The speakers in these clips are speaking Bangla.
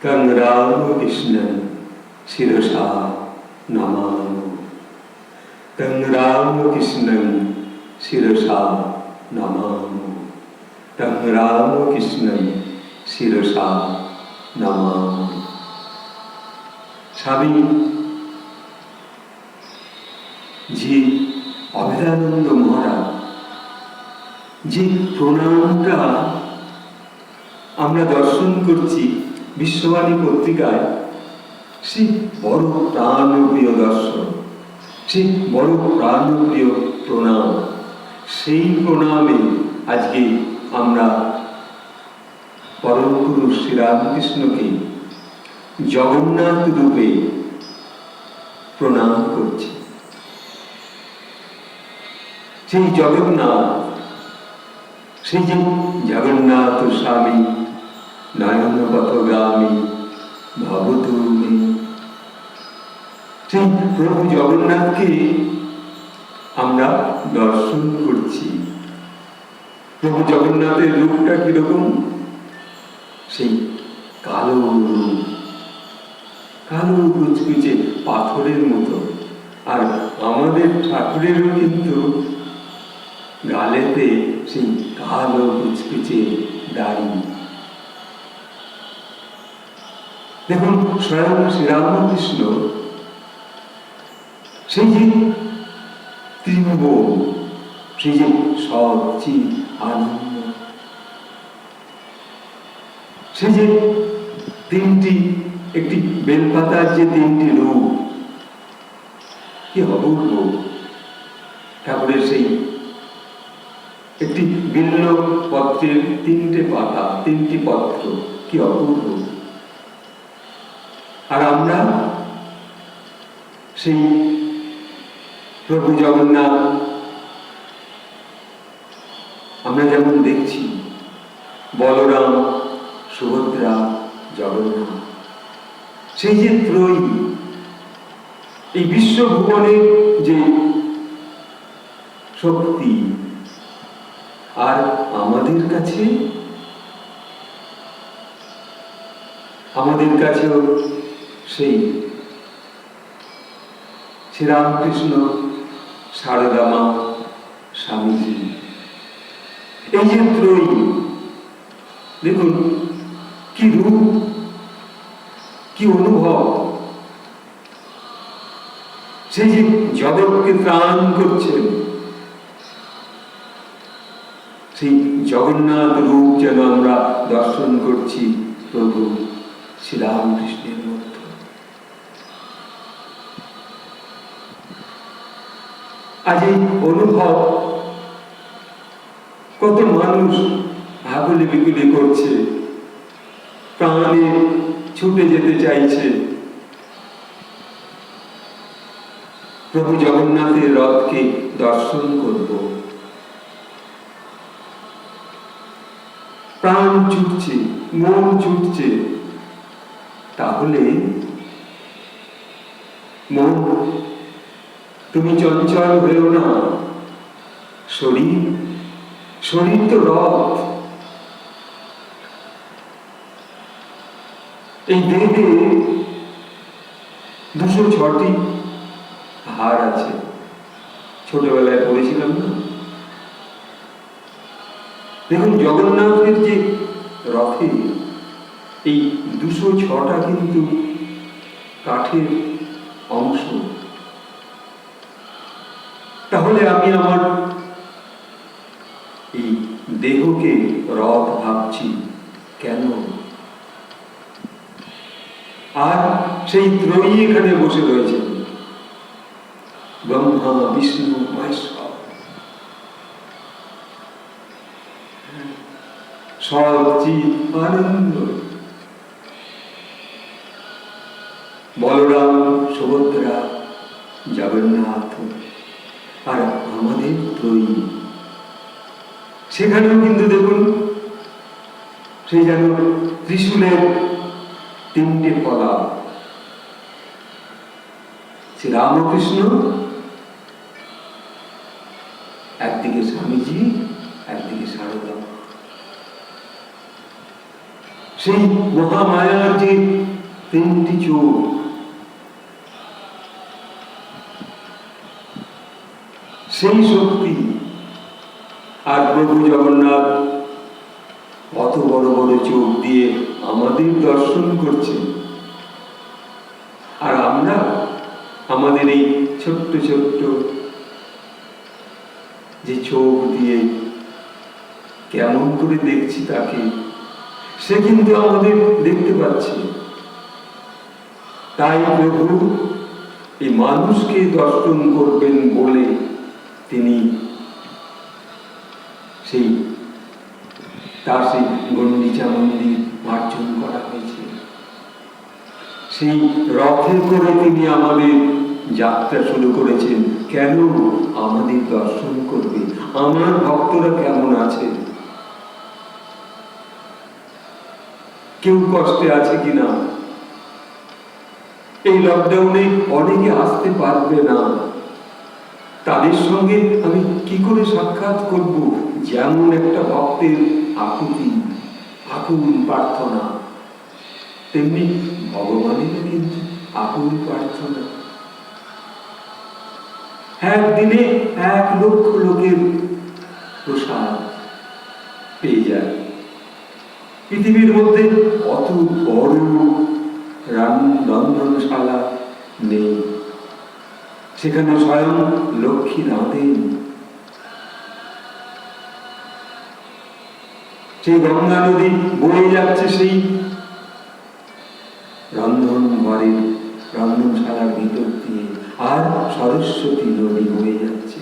तं रामकृष्णं शिरसा नमामि। तं रामकृष्णं शिरसा नमामि। तं रामकृष्णं शिरसा नमामि। স্বামী জি অভেদানন্দ মহারাজ যে প্রণামটা আমরা দর্শন করছি বিশ্ববাণী পত্রিকায়, সে বড় প্রাণপ্রিয় দর্শন, সে বড় প্রাণপ্রিয় প্রণাম। সেই প্রণামে আজকে আমরা পরম পুরুষ শ্রীরামকৃষ্ণকে জগন্নাথ রূপে প্রণাম করছি। সেই জগন্নাথ, সেই যে জগন্নাথ স্বামী নয়ন পথগামী ভবতুমে, সেই প্রভু জগন্নাথকে আমরা দর্শন করছি। প্রভু জগন্নাথের রূপটা কিরকম? সেই কালো রূপ, কালো কুচকুচে পাথরের মতো। আর আমাদের ঠাকুরেরও কিন্তু গালেতে সেই কালো কুচকুচে দাড়ি। দেখুন, স্বয়ং শ্রীরামকৃষ্ণ সেই যে ত্রিভুবন, সেই যে সচিৎ আনন্দ, সেই যে তিনটি, একটি বেলপাতার যে তিনটি রূপ, কি অপূর্ব! ঠাকুরের সেই একটি বিল্ল পত্রের তিনটে পাতা, তিনটি পত্র, কি অপূর্ব! আর আমরা সেই প্রভু জগন্নাথ আমরা যেমন দেখছি, বলরাম, সুভদ্রা, জগন্নাথ, সেই যে ত্রয়ী, এই বিশ্বভুবনের যে শক্তি, আর আমাদের কাছেও সেই শ্রীরামকৃষ্ণ, সারদা মা, স্বামীজি, এই যে ত্রয়ী, দেখুন কি রূপ, কি অনুভব! সেই যে জগৎকে ত্রাণ করছেন, সেই জগন্নাথ রূপ যেন আমরা দর্শন করছি প্রভু শ্রীরামকৃষ্ণের মধ্যে। আজ এই অনুভব কত মানুষ আগুলি বিগুলি করছে, প্রাণে ছুটে যেতে চাইছে প্রভু জগন্নাথের রথকে দর্শন করব। প্রাণ ছুটছে, মন ছুটছে। তাহলে মন, তুমি চঞ্চল হয়েও না। শরীর তো রথ। এই দেহে 206টি হাড় আছে, ছোটবেলায় পড়েছিলাম না? দেখুন, জগন্নাথের যে রথে এই 206টা কিন্তু কাঠের অংশ। তাহলে আমি আমার এই দেহকে রথ ভাবছি কেন? আর সেই ত্রয়ী এখানে বসে রয়েছে, ব্রহ্মা, বিষ্ণু, মহেশ্বর, সচিৎ আনন্দ, বলরাম, সুভদ্রা, জগন্নাথ, আর আমাদের ত্রয়ী। সেখানেও কিন্তু দেখুন, সেই যেন ত্রিশূলের তিনটে পলা। শ্রীরামকৃষ্ণ একদিকে, স্বামীজি একদিকে, সারদা। সেই মহামায়ার যে তিনটি চোখ, সেই শক্তি, আর প্রভু জগন্নাথ অত বড় বড় চোখ দিয়ে আমাদের দর্শন করছে, আর আমরা আমাদের এই ছোট্ট ছোট্ট যে চোখ দিয়ে কেমন করে দেখছি তাকে, সে কিন্তু আমাদের দেখতে পাচ্ছে। তাই প্রভু এই মানুষকে দর্শন করবেন বলে তিনি সেই তার সেই গণ্ডিচা মন্দির মার্জন করা হয়েছে। সেই রথে করে তিনি আমাদের যাত্রা শুরু করেছেন। কেন? আমাদের দর্শন করবে, আমার ভক্তরা কেমন আছে, কেউ কষ্টে আছে কিনা। এই লকডাউনে অনেকে আসতে পারবে না, তাদের সঙ্গে আমি কি করে সাক্ষাৎ করব? যেমন একটা ভক্তের আকুতি, আকুল প্রার্থনা, তেমনি ভগবানের কিন্তু আকুল প্রার্থনা। একদিনে 1 লক্ষ লোকের প্রসাদ পেয়ে যায়। পৃথিবীর মধ্যে অত বড় রন্ধনশালা নেই, সেখানে স্বয়ং লক্ষ্মী রাঁধেন। সেই গঙ্গা নদী বয়ে যাচ্ছে সেই রন্ধনশালার ভিতর দিয়ে, আর সরস্বতী নদী বয়ে যাচ্ছে।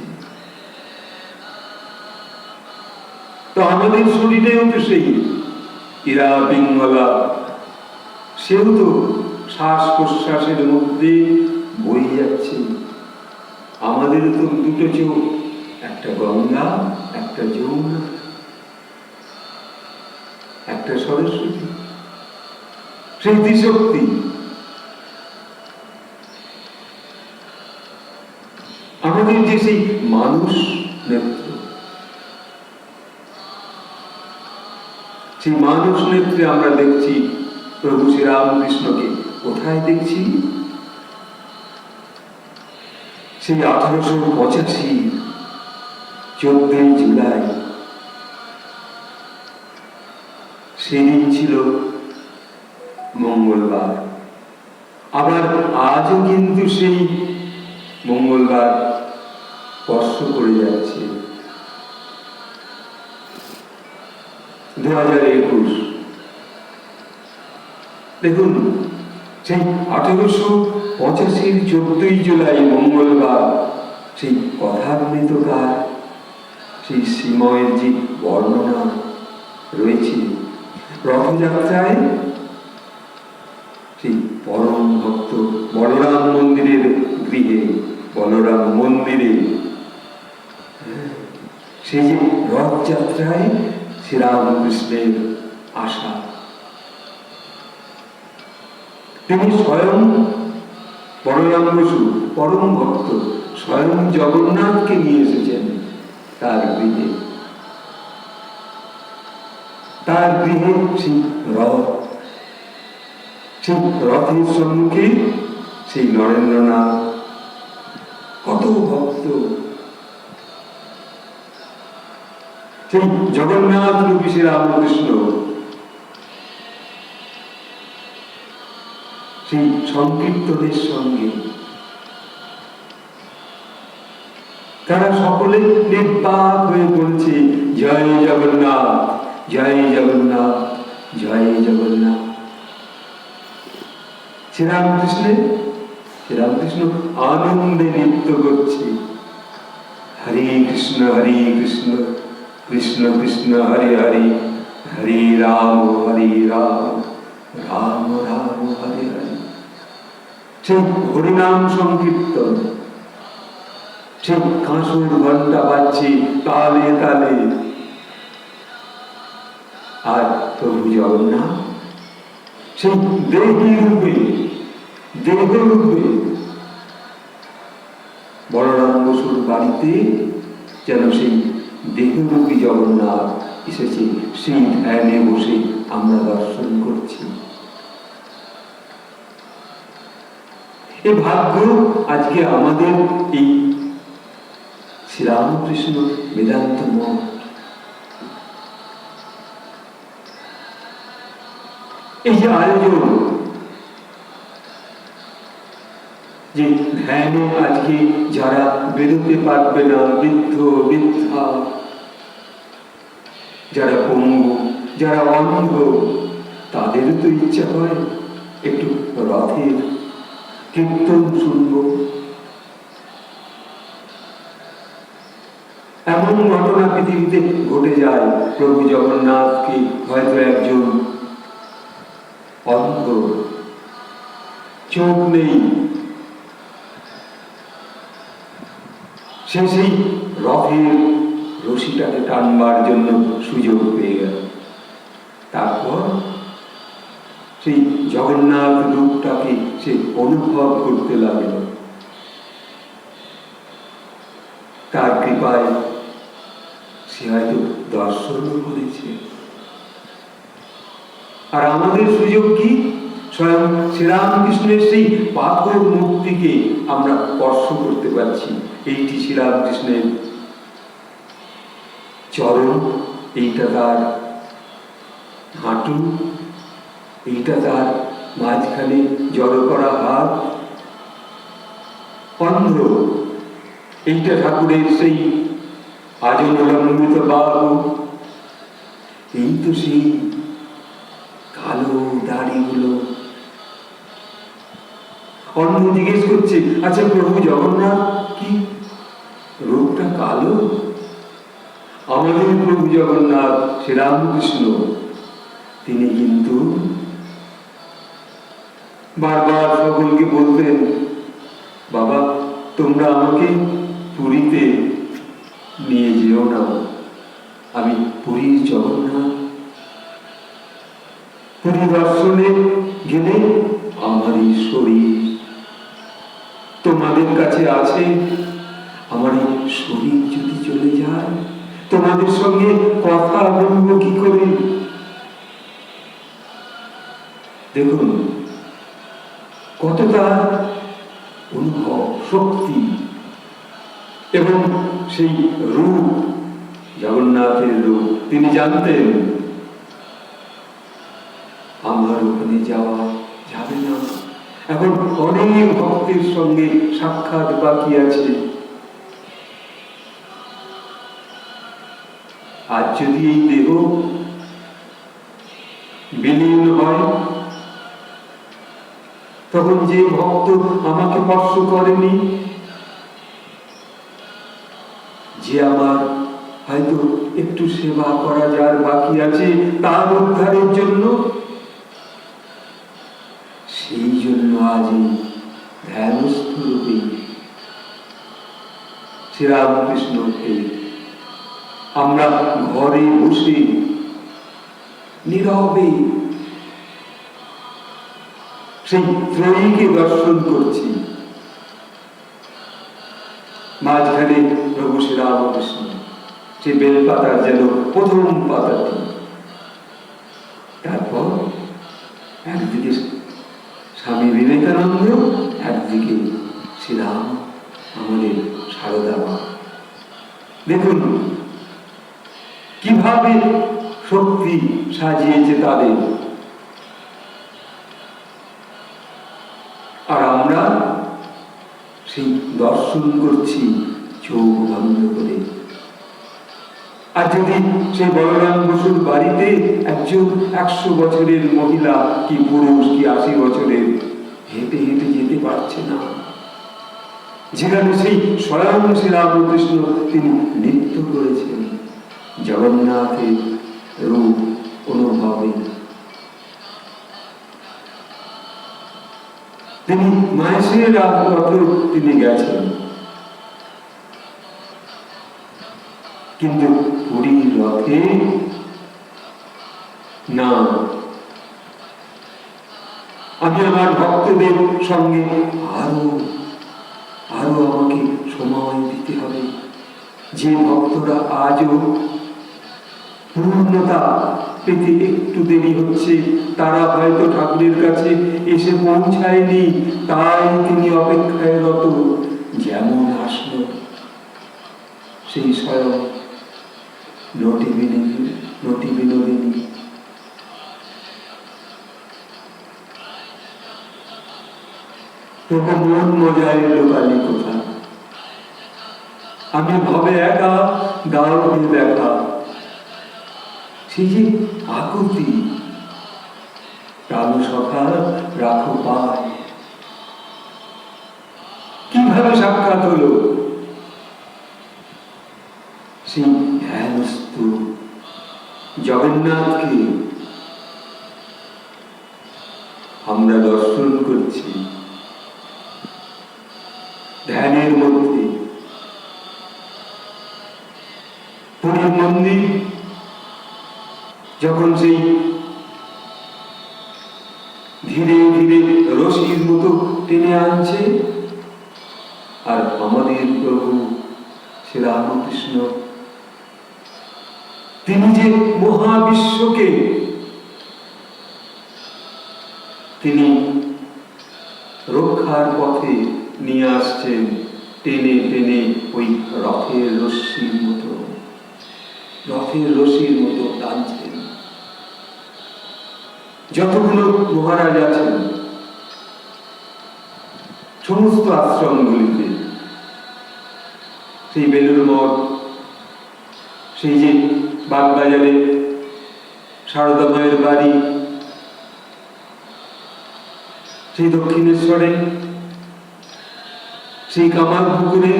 তো আমাদের শরীরেও তো সেই ইরা পিঙ্গলা, সেও তো শ্বাস প্রশ্বাসের মধ্যে বয়ে যাচ্ছে। আমাদের তো দুটো চোখ, একটা গঙ্গা, একটা যমুনা, একটা সরস্বতী, সেই ত্রিশক্তি। আমাদের যে সেই মানুষ নেত্র, সেই মানুষ নেত্রে আমরা দেখছি প্রভু শ্রীরামকৃষ্ণকে। কোথায় দেখছি? সেই 1885 14 জুলাই, সেদিন ছিল মঙ্গলবার। আবার আজও কিন্তু সেই মঙ্গলবার স্পর্শ করে যাচ্ছে। 2021। দেখুন, সেই 1885 14 জুলাই মঙ্গলবার, সেই কথামৃতকার সেই শ্রীময়ের যে বর্ণনা রয়েছে, রথযাত্রায় সেই পরম ভক্ত বলরাম মন্দিরের গৃহে, বলরাম মন্দিরে, সেই যে রথযাত্রায় শ্রীরামকৃষ্ণের আশা, তিনি স্বয়ং বলরাম বসু পরম ভক্ত স্বয়ং জগন্নাথকে নিয়ে এসেছেন তার গৃহে। তার গৃহে সেই রথ, সেই রথের সম্মুখে সেই নরেন্দ্রনাথ, কত ভক্ত, সেই জগন্নাথ রূপী শ্রীরামকৃষ্ণ, সেই সংকীর্তনের সঙ্গে তারা সকলে নির্বাক হয়ে বলছে, জয় জগন্নাথ, জয় জগন্নাথ, জয় জগন্নাথ। শ্রীরামকৃষ্ণ আনন্দে নৃত্য করছে, হরে কৃষ্ণ, কৃষ্ণ কৃষ্ণ হরে হরে, হরে রাম, রাম রাম হরে হরে। সেই হরিনাম সংকীর্তন, সেই কাঁসুর ঘন্টা বাজছে তালে তালে। আর প্রভু জগন্নাথ সেই দেহী রূপে, দেহরূপে বলরাম বসুর বাড়িতে যেন সেই দেহরূপী জগন্নাথ এসেছে, সেই ধ্যানে বসে আমরা দর্শন করছি। এই ভাগ্য আজকে আমাদের এই শ্রীরামকৃষ্ণ বেদান্ত মঠ, এই যে আয়োজন, যে ধ্যানে আজকে যারা বেরোতে পারবে না, বৃদ্ধ বৃদ্ধা, যারা পঙ্গু, যারা অন্ধ, তাদেরও তো ইচ্ছা হয় একটু রথের কীর্তন শুনব। এমন ঘটনা পৃথিবীতে ঘটে যায়, প্রভু জগন্নাথকে হয়তো একজন অন্ধ, চোখ নেই, সে সেই রথের রশিটাকে টানবার জন্য সুযোগ পেয়ে গেল। তারপর সেই জগন্নাথ রূপটাকে সে অনুভব করতে লাগলো। তার কৃপায় সে হয়তো দর্শন করেছে। আর আমাদের সুযোগ কি? স্বয়ং শ্রীরামকৃষ্ণের সেই পাথর মূর্তিকে আমরা স্পর্শ করতে পারছি। এইটি শ্রীরামকৃষ্ণের চরণ, এইটা তার হাঁটু, এইটা তার মাঝখানে জড়ো করা হাত, অন্ধ্র, এইটা ঠাকুরের সেই আজন্মলম্বিত বাহু, এই তো সেই কালো দাড়িগুলো। অন্য জিজ্ঞেস করছে, আচ্ছা প্রভু জগন্নাথ কি রূপটা কালো? আমাদের প্রভু জগন্নাথ শ্রীরামকৃষ্ণ তিনি কিন্তু বারবার সকলকে বলতেন, বাবা তোমরা আমাকে পুরীতে নিয়ে যেও না, আমি পুরীর জগন্নাথ, পুরী দর্শনে গেলে আমার এই শরীর তোমাদের কাছে আছে, আমার এই শরীর যদি চলে যায় তোমাদের সঙ্গে কথা বলবো কি করে? দেখুন কতটা অনুভব, শক্তি, এবং সেই রূপ, জগন্নাথের রূপ। তিনি জানতেন আমার ওখানে যাওয়া যাবে না, এখন অনেক ভক্তের সঙ্গে সাক্ষাৎ বাকি আছে। আজ যদি এই দেহ বিলীন হয়, তখন যে ভক্ত আমাকে স্পর্শ করেনি, যে আমার হয়তো একটু সেবা করা যার বাকি আছে তার উদ্ধারের জন্য, সেই জন্য আজ ধ্যানস্থ রূপে শ্রীরামকৃষ্ণকে আমরা ঘরে বসে নীরবে সেই ত্রয়ীকে দর্শন করছি। মাঝখানে প্রভু শ্রীরামকৃষ্ণ, সে বেলপাতার যেন প্রথম পাতাটি, তারপর একদিকে স্বামী বিবেকানন্দ, একদিকে শ্রীরাম আমাদের সারদা মা। দেখুন কিভাবে শক্তি সাজিয়েছে তাদের। আর আমরা সেই দর্শন করছি চোখ বন্ধ করে। আর যদি সেই বলরাম বসুর বাড়িতে একজন 100 বছরের মহিলা কি পুরুষ কি 80 বছরের হেঁটে হেঁটে যেতে পারছে না, যেখানে সেই স্বয়ং শ্রীরামকৃষ্ণ তিনি নৃত্য করেছেন জগন্নাথের রূপ অনুভবে, তিনি মায়ের রাজপথে তিনি গেছেন, কিন্তু পুরীর রথে না। আমি আমার ভক্তদের সঙ্গে আরো আমাকে সময় দিতে হবে। যে ভক্তরা আজও পূর্ণতা পেতে একটু দেরি হচ্ছে, তারা হয়তো ঠাকুরের কাছে এসে পৌঁছায়নি, তাই তিনি অপেক্ষায় রত। যেমন আসলো সেই স্বয়ং নটি বিনোদিনী। তবু মন মজায় লোকালি কোথা, আমি ভবে একা, দাও দেখা। সেই যে আকুতি, প্রাণ সখা রাখো পায়। কিভাবে সাক্ষাৎ হলো? সেই ধ্যানস্থ জগন্নাথকে আমরা দর্শন করছি ধ্যানের মধ্যে। পুরীর মন্দির যখন সেই ধীরে ধীরে রশির মতো টেনে আনছে, আর আমাদের প্রভু শ্রীরামকৃষ্ণ তিনি যে মহাবিশ্বকে তিনি রক্ষার পথে নিয়ে আসছেন, টেনে টেনে ওই রথের রশ্মির মতো টানছেন। যতগুলো মহারাজ আছেন সমস্ত আশ্রমগুলিতে, সেই বেলুড় মঠ, সেই যে বাগবাজারে সারদা মায়ের বাড়ি, সেই দক্ষিণেশ্বরে, সেই কামার পুকুরে,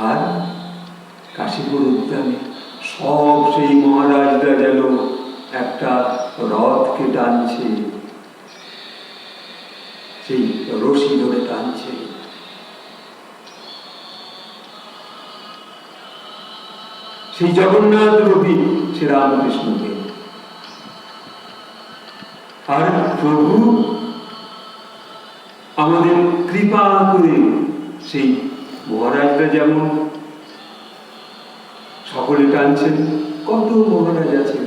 আর কাশীপুর উদ্যানে, সব সেই মহারাজরা যেন একটা রথকে টানছে, সেই রশি ধরে টানছে। সেই জগন্নাথ রূপী শ্রীরামকৃষ্ণকে। আর প্রভু আমাদের কৃপা করে সেই মহারাজরা যেমন সকলে টানছেন, কত মহারাজ আছেন।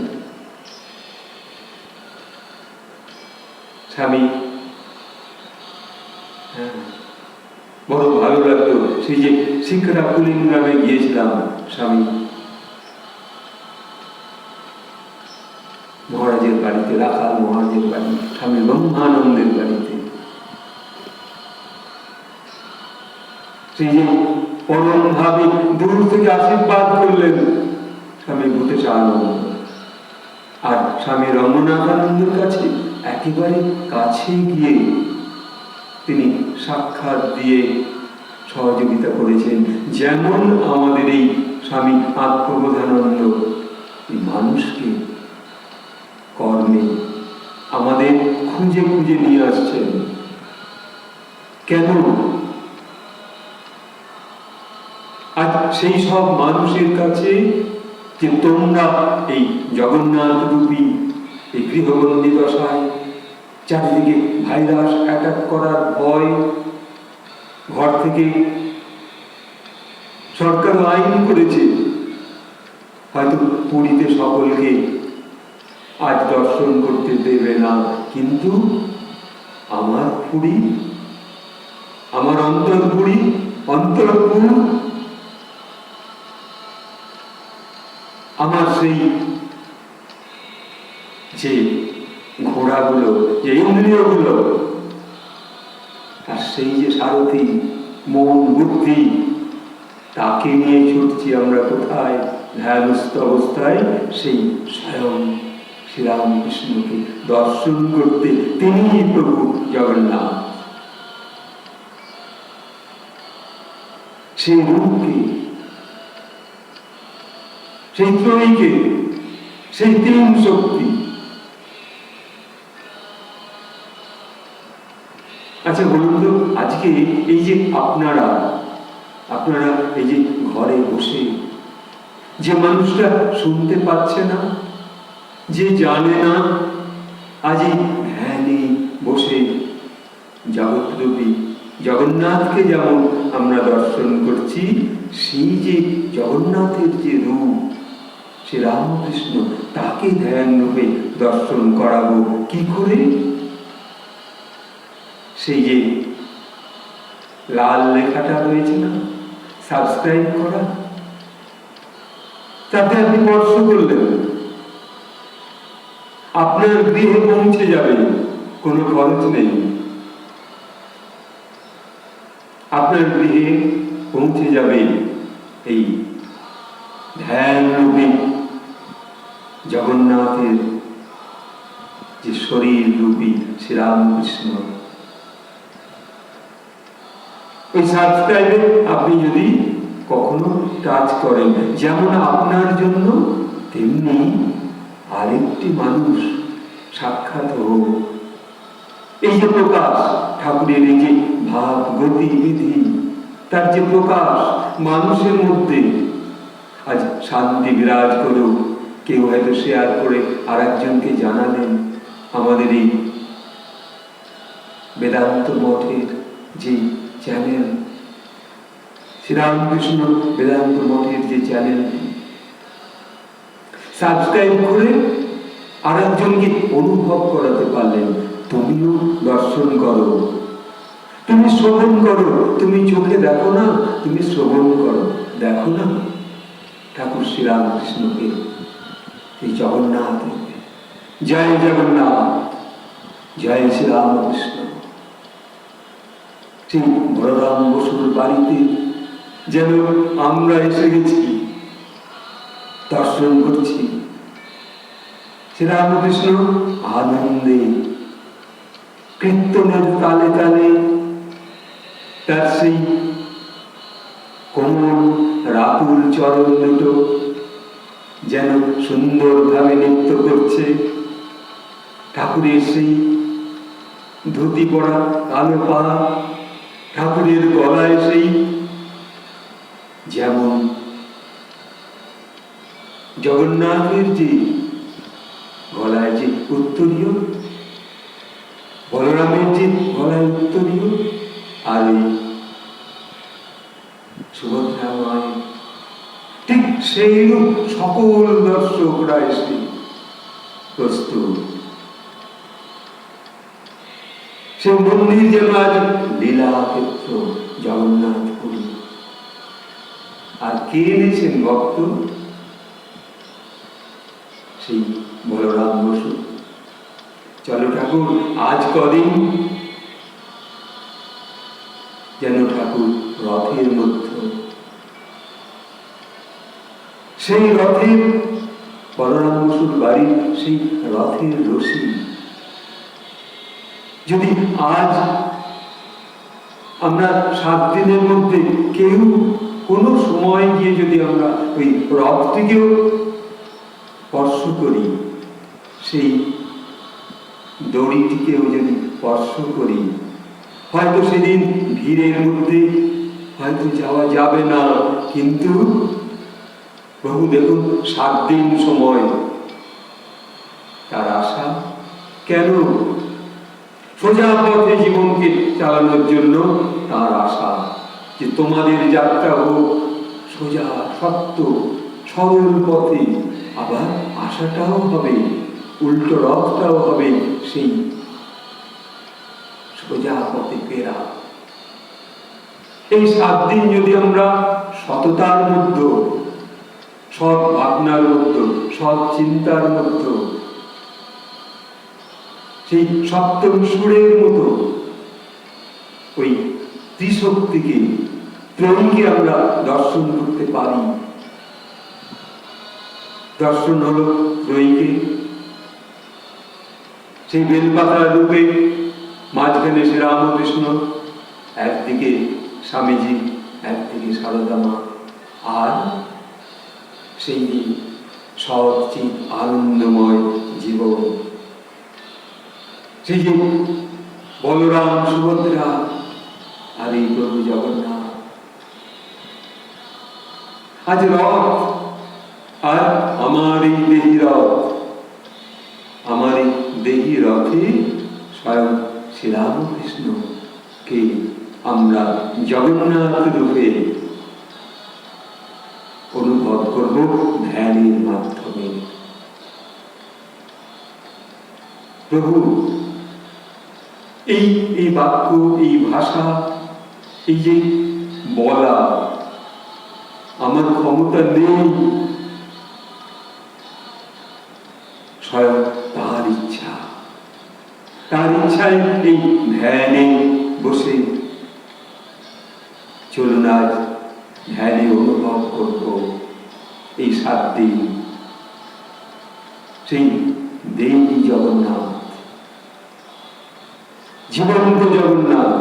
স্বামী, বড় ভালো লাগলো, সেই যে শিক্ষা পুলিন গ্রামে গিয়েছিলাম, স্বামী মহারাজের বাড়িতে, রাখাল মহারাজের বাড়ি, স্বামী ব্রহ্মানন্দের বাড়িতে, সেই যে পরম ভাবে দূর থেকে আশীর্বাদ করলেন স্বামী ভূতেশানন্দ। আর স্বামী রঙ্গনাথানন্দের কাছে একেবারে কাছে গিয়ে তিনি সাক্ষাৎ দিয়ে সহযোগিতা করেছেন। যেমন আমাদের এই স্বামী আত্মবোধানন্দ এই মানুষকে কর্মে আমাদের খুঁজে খুঁজে নিয়ে আসছেন। কেন? আজ সেই সব মানুষের কাছে যে তোমরা এই জগন্নাথ রূপী এই গৃহবন্দী দশায়, চারিদিকে ভাইরাস অ্যাটাক করার ভয়, ঘর থেকে সরকার আইন করেছে, হয়তো পুরীতে সকলকে আজ দর্শন করতে দেবে না, কিন্তু আমার পুরী, আমার অন্তরপুরী, অন্তরপুর, আমার সেই যে ঘোড়াগুলো, যে ইন্দ্রিয়গুলো, আর সেই যে সারথি মন বুদ্ধি, তাকে নিয়ে ছুটছি আমরা কোথায়? ধ্যানস্থ অবস্থায় সেই স্বয়ং শ্রীরামকৃষ্ণকে দর্শন করতে। তিনিই প্রভু জগন্নাথ। সেই রূপকে, সেই ত্রয়ীকে, সেই তিন শক্তি। আচ্ছা বলুন তো, আজকে এই যে আপনারা এই যে ঘরে বসে, যে মানুষটা শুনতে পাচ্ছে না, যে জানে না, আজ এই ধ্যানে বসে জগৎরূপী জগন্নাথকে যেমন আমরা দর্শন করছি, সেই যে জগন্নাথের যে রূপ শ্রী রামকৃষ্ণ, তাকে ধ্যান রূপে দর্শন করাবো কি করে? সেই যে লাল লেখাটা রয়েছে না, সাবস্ক্রাইব করা, তাতে আপনি স্পর্শ করলেন, আপনার গৃহে পৌঁছে যাবে, কোনো খরচ নেই। আপনার গৃহে পৌঁছে যাবে এই ধ্যান রূপী জগন্নাথের যে শরীর রূপী শ্রীরামকৃষ্ণ। ওই সাবস্ক্রাইবে আপনি যদি কখনো টাচ করেন, যেমন আপনার জন্য তেমনি আরেকটি মানুষ সাক্ষাৎ হোক। এই যে প্রকাশ ঠাকুরের, এই যে ভাব গতি বিধি, তার যে প্রকাশ মানুষের মধ্যে, আজ শান্তি বিরাজ করুক। কেউ হয়তো শেয়ার করে আর একজনকে জানালেন আমাদের এই বেদান্ত মঠের যে চ্যানেল, শ্রীরামকৃষ্ণ বেদান্ত মঠের যে চ্যানেল, সাবস্ক্রাইব করে আর একজনকে অনুভব করাতে পারলেন। তুমিও দর্শন করো, তুমি শ্রবণ করো, তুমি চোখে দেখো না, তুমি শ্রবণ করো, দেখো না ঠাকুর শ্রীরামকৃষ্ণকে, এই জগন্নাথ। জয় জগন্নাথ, জয় শ্রীরামকৃষ্ণ। সেই বলরাম বসুর বাড়িতে যেন আমরা এসে গেছি, দর্শন করছি। শ্রীরামকৃষ্ণ আনন্দে কীর্তনের তালে তালে তার সেই কোমল রাতুল চরণ দুটো যেন সুন্দরভাবে নৃত্য করছে। ঠাকুরের সেই ধুতি পরা কালো পা, ঠাকুরের গলায় সেই যেমন জগন্নাথের যে গলায় যে উত্তরীয়, বলরামের যে গলায় উত্তরীয়, আর এই সুভদ্রা মায়ের ঠিক সেইরূপ সকল দর্শকরা এসে প্রস্তুত। সে মন্দির যেন আজ লীলা ক্ষেত্র জগন্নাথপুরী। আর কে এনেছেন ভক্ত? সেই বলরাম বসু। চলো ঠাকুর, আজ কদিন যেন ঠাকুর রথের মধ্যে, সেই রথের বলরাম বসুর বাড়ির সেই রথের রশি যদি আজ আমরা 7 দিনের মধ্যে কেউ কোনো সময় গিয়ে যদি আমরা ওই রথটিকেও স্পর্শ করি, সেই দড়িটিকেও যদি স্পর্শ করি, হয়তো সেদিন ভিড়ের মধ্যে হয়তো যাওয়া যাবে না, কিন্তু প্রভু দেখুন 7 দিন সময় তার আশা। কেন? সোজা পথে জীবনকে চালানোর জন্য তার আশা, যে তোমাদের যাত্রা হোক সোজা সত্য সরল পথে। আবার আশাটাও হবে, উল্টো রথটাও হবে সেই সোজা পথে ফেরা। এই 7 দিন যদি আমরা সততার মধ্যে, সৎ ভাবনার মধ্যে, সৎ চিন্তার মধ্যে, সেই সপ্তম সুরের মতো ওই ত্রিশক্তিকে, ত্রয়ীকে আমরা দর্শন করতে পারি। দর্শন হলো ত্রয়ীকে, সেই বেলপাতার রূপে মাঝখানে শ্রী রামকৃষ্ণ, একদিকে স্বামীজি, একদিকে সারদা মা, আর সেই সচিত আনন্দময় জীবন, সেই যে বলরাম সুভদ্রা আর এই প্রভু জগন্নাথ। আজ রথ, আর আমার এই দেহি রথ, আমার এই দেহি রথে স্বয়ং শ্রীরামকৃষ্ণকে আমরা জগন্নাথ রূপে অনুভব করব ধ্যানের মাধ্যমে। প্রভু এই বাক্য, এই ভাষা, এই যে বলা আমার ক্ষমতা নেই, স্বয়ং তার ইচ্ছা, তার ইচ্ছায় এই ধ্যানে বসে চলুন আজ ধ্যানে অনুভব করব এই 7 দিন সেই দেবী জগন্নাথ, জীবন্ত জগন্নাথ।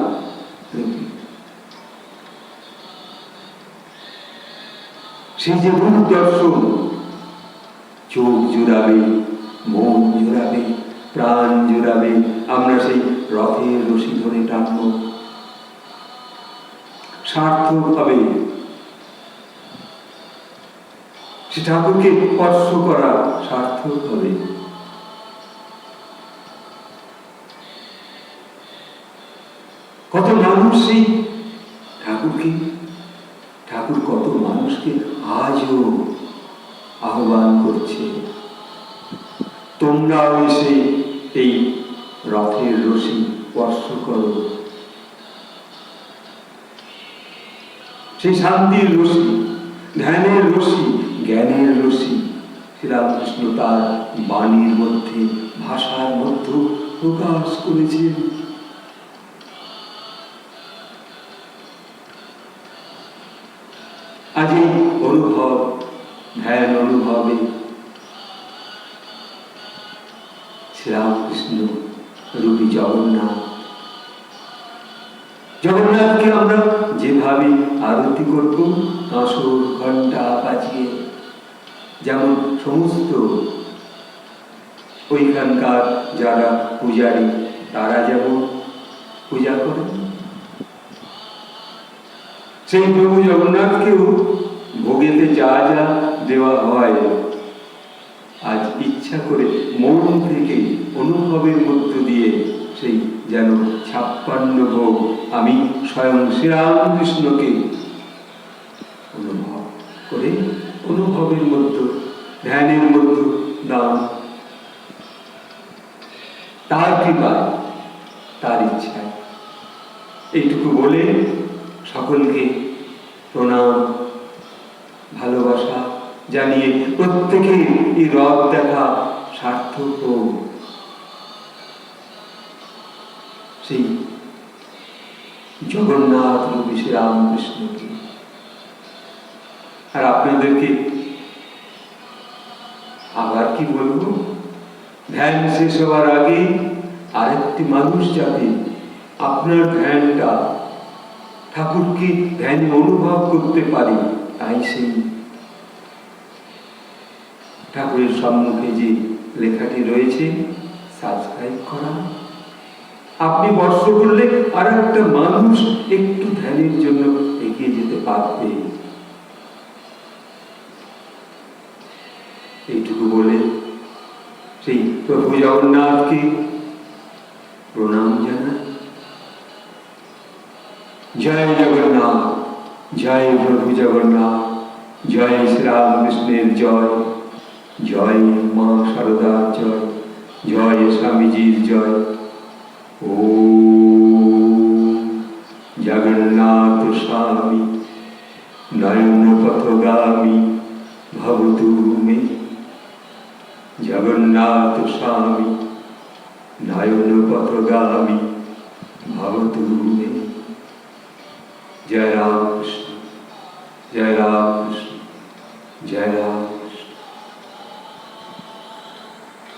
সেই যে রূপ দর্শন চোখ জুড়াবে, মন জুড়াবে, প্রাণ জুড়াবে। আমরা সেই রথের রশি ধরে টানব, সার্থক হবে। সে ঠাকুরকে স্পর্শ করা সার্থক হবে। কত মানুষ সেই ঠাকুর কত মানুষকে আজও আহ্বান করছে, তোমরাও এসে এই রথের রশি স্পর্শ করো। সেই শান্তির রশি, ধ্যানের রশি, জ্ঞানের রশি শ্রীরামকৃষ্ণ তার বাণীর মধ্যে, ভাষার মধ্যে প্রকাশ করেছেন। আজ এই অনুভব, ধ্যান অনুভবে শ্রীরামকৃষ্ণ রূপী জগন্নাথকে আমরা যেভাবে আরতি করব, কাঁসর ঘণ্টা বাজিয়ে, যেমন সমস্ত ওইখানকার যারা পূজারী তারা যেমন পূজা করেন, সেই প্রভু জগন্নাথকেও ভোগেতে যা যা দেওয়া হয়, আজ ইচ্ছা করে মন থেকে অনুভবের মধ্য দিয়ে সেই যেন 56 ভোগ আমি স্বয়ং শ্রীরামকৃষ্ণকে অনুভব করে, অনুভবের মধ্য, ধ্যানের মধ্য দান, তার কৃপায়, তার ইচ্ছায়। এইটুকু বলে সকলকে প্রণাম, ভালোবাসা জানিয়ে প্রত্যেকে এই রথ দেখা সার্থক হোক। সেই জগন্নাথ রূপী শ্রীরামকৃষ্ণকে। আর আপনাদেরকে আবার কি বলবো, ধ্যান শেষ হওয়ার আগে আরেকটি মানুষ যাতে আপনার ধ্যানটা ঠাকুরকে ধ্যানে অনুভব করতে পারে, তাই সেই ঠাকুরের সম্মুখে যে লেখাটি রয়েছে সাবস্ক্রাইব করা, আপনি স্পর্শ করলে আর একটা মানুষ একটু ধ্যানের জন্য এগিয়ে যেতে পারবে। এইটুকু বলে সেই প্রভু জগন্নাথকে প্রণাম জানাই। জয় জগন্নাথ, জয় প্রভু জগন্নাথ, জয় শ্রীরামকৃষ্ণের জয়, জয় মা শারদার জয়, জয় স্বামীজির জয়। ওম জগন্নাথ স্বামী নয়ন পথগামী ভবতু মে, জগন্নাথ স্বামী নয়ন পথগামী ভবতু মে। জয় রামকৃষ্ণ, জয় রামকৃষ্ণ, জয় রাম।